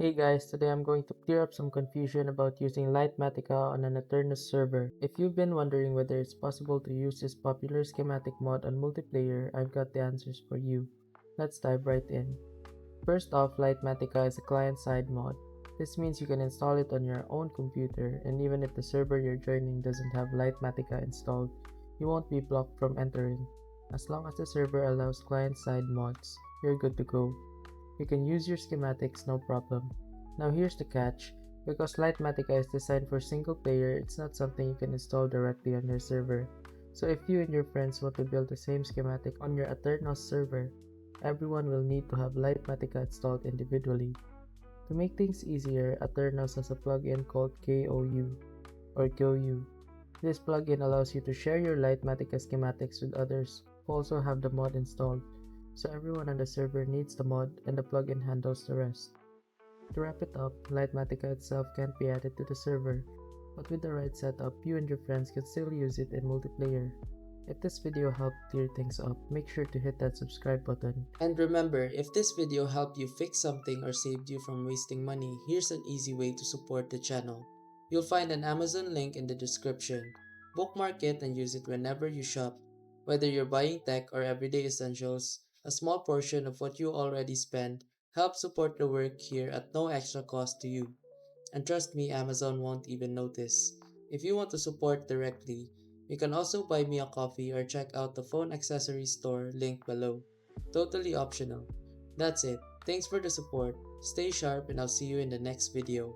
Hey guys, today I'm going to clear up some confusion about using Litematica on an Aternos server. If you've been wondering whether it's possible to use this popular schematic mod on multiplayer, I've got the answers for you. Let's dive right in. First off, Litematica is a client-side mod. This means you can install it on your own computer, and even if the server you're joining doesn't have Litematica installed, you won't be blocked from entering. As long as the server allows client-side mods, you're good to go. You can use your schematics no problem. Now here's the catch. Because Litematica is designed for single player, it's not something you can install directly on your server. So if you and your friends want to build the same schematic on your Aternos server, everyone will need to have Litematica installed individually. To make things easier, Aternos has a plugin called KOU or GoU. This plugin allows you to share your Litematica schematics with others who also have the mod installed, so everyone on the server needs the mod and the plugin handles the rest. To wrap it up, Litematica itself can't be added to the server, but with the right setup, you and your friends can still use it in multiplayer. If this video helped clear things up, make sure to hit that subscribe button. And remember, if this video helped you fix something or saved you from wasting money, here's an easy way to support the channel. You'll find an Amazon link in the description. Bookmark it and use it whenever you shop. Whether you're buying tech or everyday essentials, a small portion of what you already spend helps support the work here at no extra cost to you. And trust me, Amazon won't even notice. If you want to support directly, you can also buy me a coffee or check out the phone accessory store linked below. Totally optional. That's it. Thanks for the support. Stay sharp and I'll see you in the next video.